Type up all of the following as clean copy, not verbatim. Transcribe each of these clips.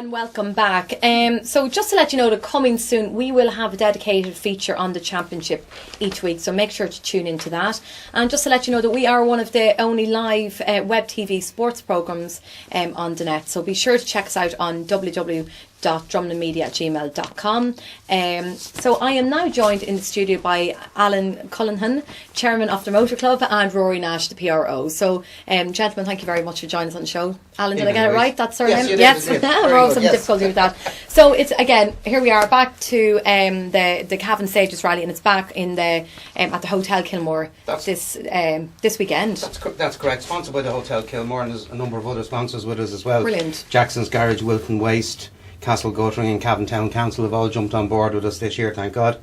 And welcome back. So just to let you know that coming soon we will have a dedicated feature on the championship each week, so make sure to tune into that. And just to let you know that we are one of the only live web TV sports programmes on the net, so be sure to check us out on www.drumlinmedia@gmail.com. So I am now joined in the studio by Alan Cullenhan, Chairman of the Motor Club, and Rory Nash, the PRO. So gentlemen, thank you very much for joining us on the show. Alan, did I get it right? That's surname? Yes. We're all some difficulty with that. So it's again, here we are back to the Cavan Stages Rally, and it's back in the at the Hotel Kilmore this weekend. That's correct. Sponsored by the Hotel Kilmore, and there's a number of other sponsors with us as well. Brilliant. Jackson's Garage, Wilton Waste, Castle Guttering and Cavan Town Council have all jumped on board with us this year, thank God.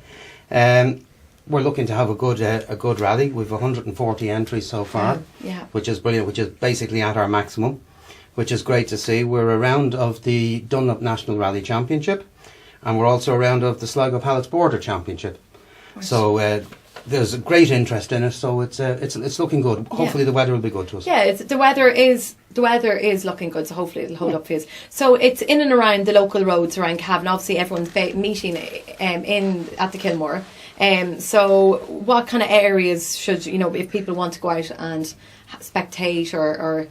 We're looking to have a good rally. We've 140 entries so far, which is brilliant, which is basically at our maximum, which is great to see. We're a round of the Dunlop National Rally Championship, and we're also a round of the Sligo Palace Border Championship. Right. So there's a great interest in it, so it's looking good. Hopefully the weather will be good to us. Yeah, the weather is looking good, so hopefully it'll hold up for you. So it's in and around the local roads around Cavan. Obviously everyone's meeting in at the Kilmore. So what kind of areas should, if people want to go out and spectate or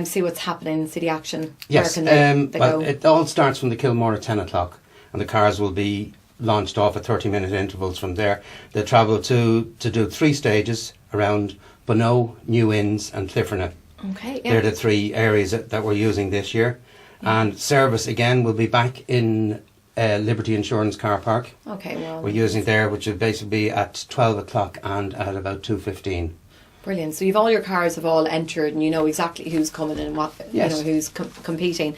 see what's happening in city action? Yes, where can they go? It all starts from the Kilmore at 10 o'clock, and the cars will be launched off at 30-minute intervals from there. They travel to do 3 stages around Bono, New Inns and Clifford. Okay, yeah. They're the 3 areas that we're using this year. Yeah. And service again will be back in Liberty Insurance Car Park. Okay, well, we're using there, which will basically be at 12 o'clock and at about 2:15. Brilliant. So you've all your cars have all entered, and you know exactly who's coming and what who's competing.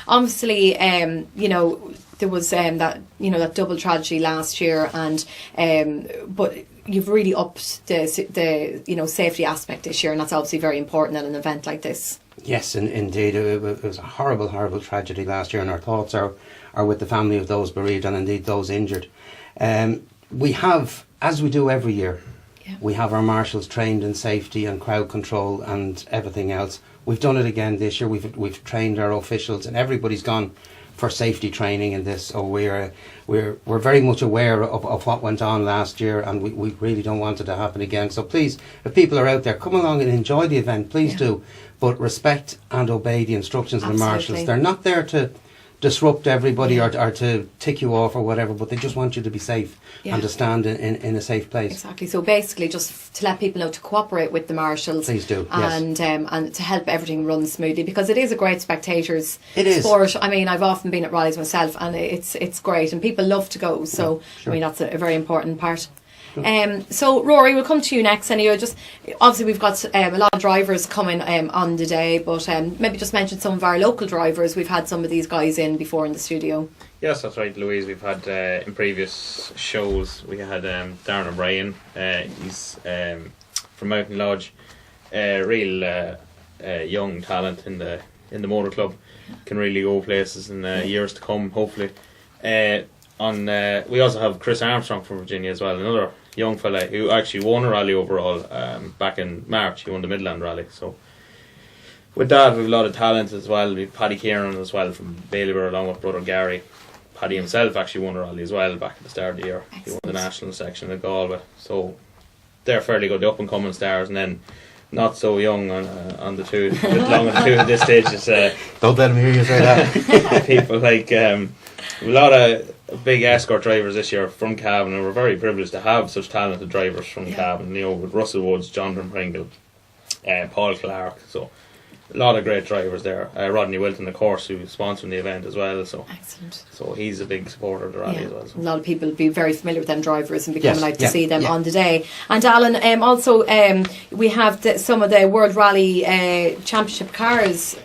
Obviously, there was that double tragedy last year, and but you've really upped the safety aspect this year, and that's obviously very important at an event like this. Yes, indeed, it was a horrible tragedy last year, and our thoughts are with the family of those bereaved and indeed those injured. We have, as we do every year, we have our marshals trained in safety and crowd control and everything else. We've done it again this year. We've trained our officials, and everybody's gone for safety training in this. So we're very much aware of what went on last year, and we really don't want it to happen again. So please, if people are out there, come along and enjoy the event. Please do, but respect and obey the instructions of the marshals. They're not there to disrupt everybody or to tick you off or whatever, but they just want you to be safe and to stand in a safe place. Exactly. So basically, just to let people know to cooperate with the marshals. Please do. And to help everything run smoothly, because it is a great spectators sport. I mean, I've often been at rallies myself, and it's great, and people love to go. So I mean, that's a very important part. So Rory, we'll come to you next. Anyway, just obviously we've got a lot of drivers coming on the day, but maybe just mention some of our local drivers. We've had some of these guys in before in the studio. Yes, that's right, Louise. We've had in previous shows we had Darren O'Brien. He's from Mountain Lodge, real young talent in the motor club. Can really go places in years to come, hopefully. We also have Chris Armstrong from Virginia as well, another young fella who actually won a rally overall back in March. He won the Midland Rally. So with that, we have a lot of talent as well. We have Paddy Kieran as well from Ballybor, along with brother Gary. Paddy himself actually won a rally as well back at the start of the year. Excellent. He won the national section of Galway. So they're fairly good, the up and coming stars, and then not so young on the two, a bit long on the two at this stage. Don't let him hear you say that. People like a lot of big escort drivers this year from Cavan, and we're very privileged to have such talented drivers from Cavan. With Russell Woods, Jonathan Pringle, Paul Clark. So a lot of great drivers there. Rodney Wilton, of course, who's sponsoring the event as well. So excellent. So he's a big supporter of the rally as well. So. A lot of people will be very familiar with them drivers and be coming out to see them on the day. And Alan, also we have some of the World Rally Championship cars.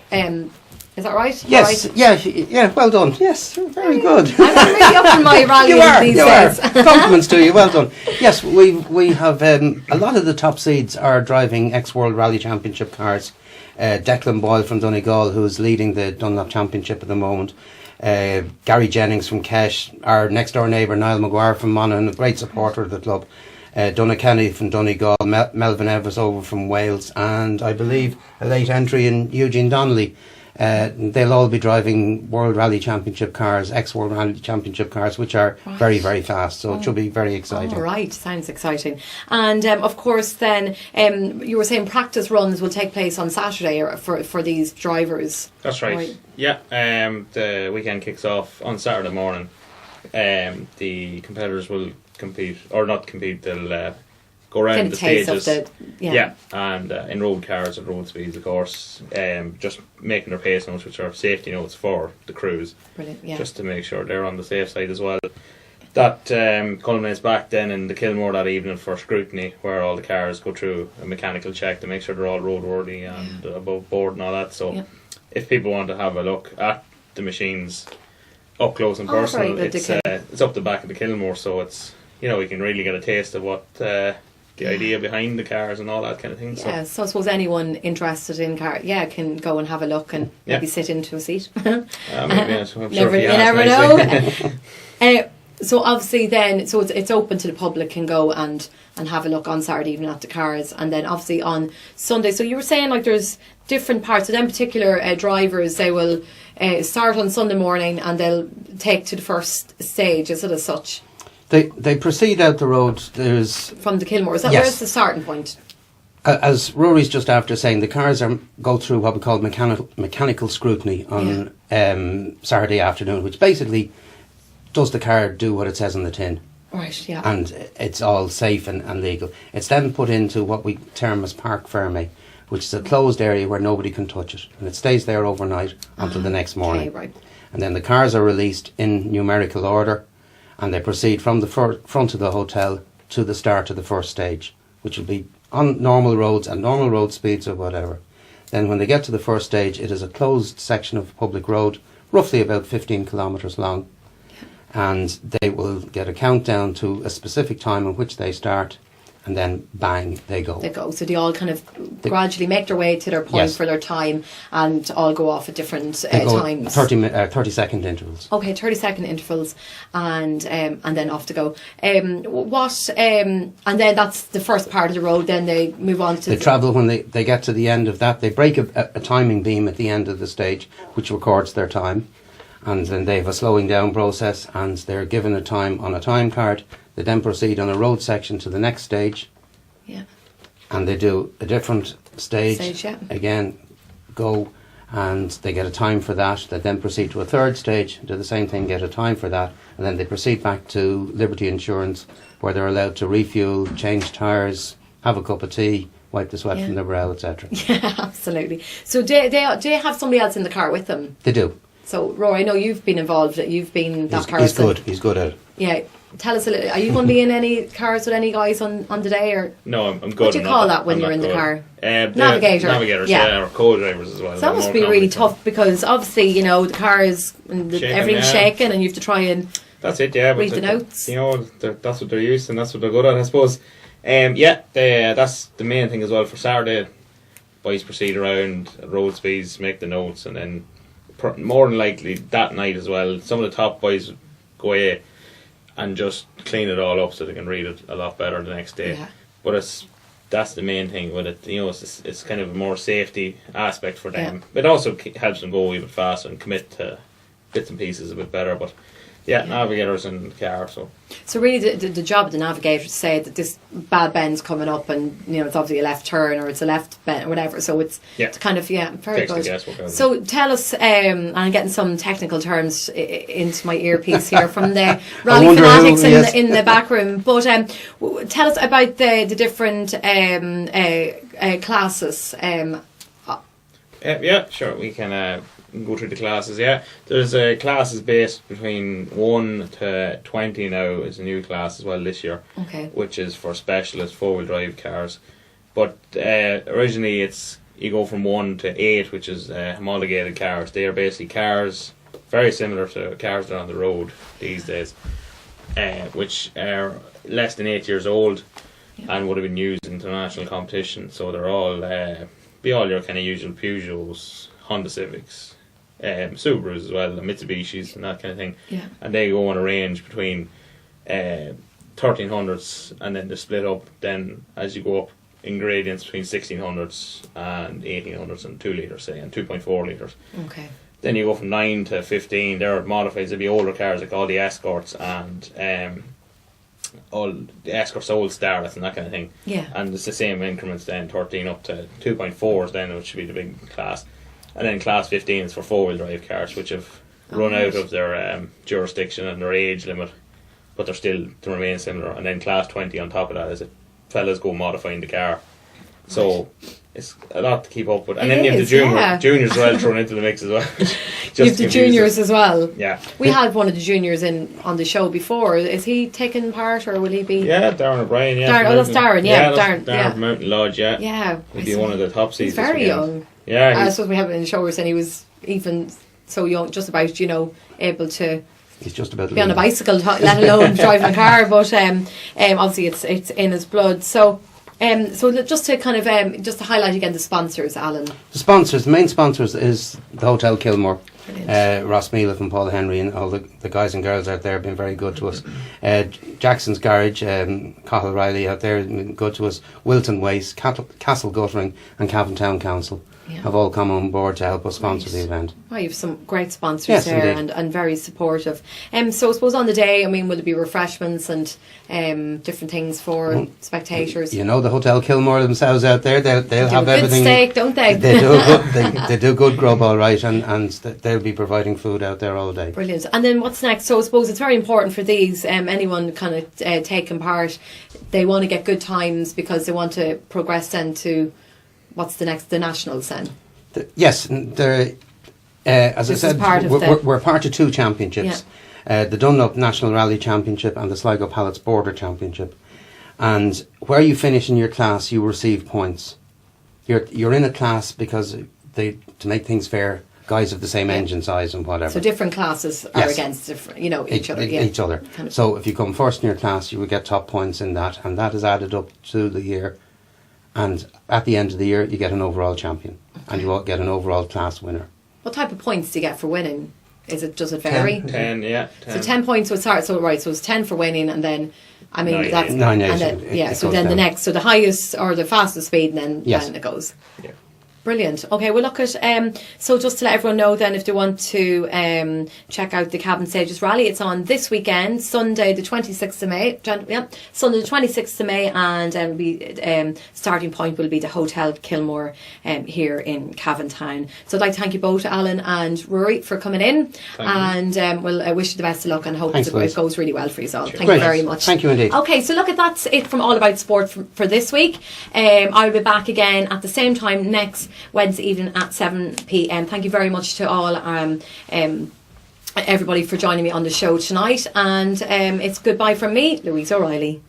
Is that right? Yes, right? Yeah, well done. Yes, very good. I'm really up in my rally these days. Compliments to you, well done. Yes, we have a lot of the top seeds are driving ex-World Rally Championship cars. Declan Boyle from Donegal, who is leading the Dunlop Championship at the moment. Gary Jennings from Kesh, our next door neighbour Niall Maguire from Monaghan, a great supporter of the club. Donna Kennedy from Donegal, Melvin Evers over from Wales, and I believe a late entry in Eugene Donnelly. They'll all be driving World Rally Championship cars, ex-World Rally Championship cars, which are very, very fast. So it should be very exciting. All right, sounds exciting. And of course, then you were saying practice runs will take place on Saturday for these drivers. That's right. Yeah, the weekend kicks off on Saturday morning. The competitors will compete, or not compete. They'll go around the stages. And in road cars and road speeds, of course, just making their pace notes, which are safety notes for the crews. Brilliant, yeah. Just to make sure they're on the safe side as well. That culminates back then in the Kilmore that evening for scrutiny, where all the cars go through a mechanical check to make sure they're all roadworthy and above board and all that. So if people want to have a look at the machines up close and personal, it's up the back of the Kilmore, so it's, you can really get a taste of what the idea behind the cars and all that kind of thing. Yeah, so I suppose anyone interested in cars, can go and have a look and maybe sit into a seat. Maybe, I'm sure you never know. So obviously then, so it's open to the public, can go and have a look on Saturday evening at the cars, and then obviously on Sunday. So you were saying like there's different parts. So them particular drivers, they will start on Sunday morning and they'll take to the first stage. Is it as such? They proceed out the road. There's from the Kilmore. Is that where's the starting point? As Rory's just after saying, the cars go through what we call mechanical scrutiny on Saturday afternoon, which basically does the car do what it says on the tin. Right, yeah. And it's all safe and legal. It's then put into what we term as parc fermé, which is a closed area where nobody can touch it, and it stays there overnight until the next morning. Okay, right. And then the cars are released in numerical order, and they proceed from the front of the hotel to the start of the first stage, which will be on normal roads and normal road speeds or whatever. Then when they get to the first stage, it is a closed section of public road, roughly about 15 kilometres long, and they will get a countdown to a specific time in which they start, and then bang, they go. So they all kind of gradually make their way to their point for their time, and all go off at different times. 30-second intervals. Okay, 30-second intervals, and then off to go. And then that's the first part of the road. Then they move on to. They travel when they get to the end of that. They break a timing beam at the end of the stage, which records their time, and then they have a slowing down process, and they're given a time on a time card. They then proceed on a road section to the next stage. Yeah. And they do a different stage again, go, and they get a time for that. They then proceed to a third stage, do the same thing, get a time for that, and then they proceed back to Liberty Insurance, where they're allowed to refuel, change tyres, have a cup of tea, wipe the sweat from their brow, etc. Yeah, absolutely. So do they have somebody else in the car with them? They do. So, Rory, I know you've been involved. You've been that person. He's good at it. Yeah. Tell us a little. Are you going to be in any cars with any guys on the day, or no? I'm good. What do you call that when you're in the car? Navigators, or co-drivers as well. So that must be really tough, because obviously the car is everything's shaking, and you have to try and. That's it. Read the notes. That's what they're used to, and that's what they're good at, I suppose. That's the main thing as well for Saturday. Boys proceed around road speeds, make the notes, and then more than likely that night as well, some of the top boys go away and just clean it all up so they can read it a lot better the next day. Yeah. But that's the main thing with it. It's kind of a more safety aspect for them. Yeah. It also helps them go a wee bit faster and commit to bits and pieces a bit better. But navigators in the car. So really, the job of the navigator to say that this bad bend's coming up, and it's obviously a left turn or it's a left bend or whatever. So it's kind of very good. So tell us, I'm getting some technical terms into my earpiece here from the rally fanatics in the back room. But tell us about the different classes. Sure, we can. Go through the classes. There's classes based between 1 to 20 now is a new class as well this year, which is for specialist 4-wheel drive cars. But originally you go from 1 to 8, which is homologated cars. They are basically cars very similar to cars that are on the road these days, which are less than 8 years old and would have been used in international competition. So they're all be all your kind of usual Peugeots, Honda Civics, Subarus as well, and Mitsubishis and that kind of thing. Yeah. And they go on a range between 1300s, and then they split up then as you go up ingredients between 1600s and 1800s and 2 litres, say, and 2.4 litres. Okay. Then you go from 9 to 15. They're modified. There'll be older cars like all the Escorts and all the Escorts, old Starlets and that kind of thing. Yeah. And it's the same increments then, 13 up to 2.4s then, which should be the big class. And then class 15 is for 4-wheel drive cars, which have run out of their jurisdiction and their age limit, but they're still to remain similar. And then class 20 on top of that is if fellas go modifying the car. So it's a lot to keep up with. And then you have the juniors as well thrown into the mix as well. You have the juniors as well. Yeah. We had one of the juniors on the show before. Is he taking part or will he be? Yeah, Darren O'Brien, yeah. That's Darren, yeah. Darren from Mountain Lodge, yeah. Yeah. He'll be one of the top seeds. He's very young. Yeah. I suppose we have it in the show, and he was even so young, just about, able to... He's just about to be on a bicycle, let alone driving a car. But obviously, it's in his blood. So just to kind of just to highlight again the sponsors, Alan. The main sponsors is the Hotel Kilmore. Ross Mealiff and Paul Henry and all the guys and girls out there have been very good to us. Jackson's Garage, Cathal Riley out there have been good to us. Wilton Waste, Castle Guttering and Cavan Town Council have all come on board to help us sponsor the event. Oh, you have some great sponsors there and very supportive. So I suppose on the day, will there be refreshments and different things for spectators? The Hotel Kilmore themselves out there, they'll have everything. Steak, don't they? They do good grub, all right, and they'll be providing food out there all day. Brilliant. And then what's next? So I suppose it's very important for these, anyone kind of taking part, they want to get good times because they want to progress then to... What's the nationals then? Yes, as I said, we're part of 2 championships. Yeah. The Dunlop National Rally Championship and the Sligo Pallets Border Championship. And where you finish in your class, you receive points. You're in a class because to make things fair, guys of the same engine size and whatever. So different classes are against different, each other. Each other. So if you come first in your class, you will get top points in that, and that is added up to the year. And at the end of the year, you get an overall champion, and you get an overall class winner. What type of points do you get for winning? Does it vary? 10, yeah. 10. So 10 points would start. So it's 10 for winning, and then that's 9. And then, so then down. The next, so the highest or the fastest speed, and then it goes. Yeah. Brilliant. Okay, we'll look at so just to let everyone know then, if they want to check out the Cavan Stages Rally, it's on this weekend, Sunday the 26th of May. Sunday the 26th of May, and it'll be starting point will be the Hotel Kilmore here in Cavan Town. So I'd like to thank you both, Alan and Rory, for coming in, and we'll wish you the best of luck and hope it goes really well for you all. Thank you very much. Thank you indeed. Okay, so that's it from All About Sport for this week. I'll be back again at the same time next Wednesday evening at 7 p.m. Thank you very much to all everybody for joining me on the show tonight, and it's goodbye from me, Louise O'Reilly.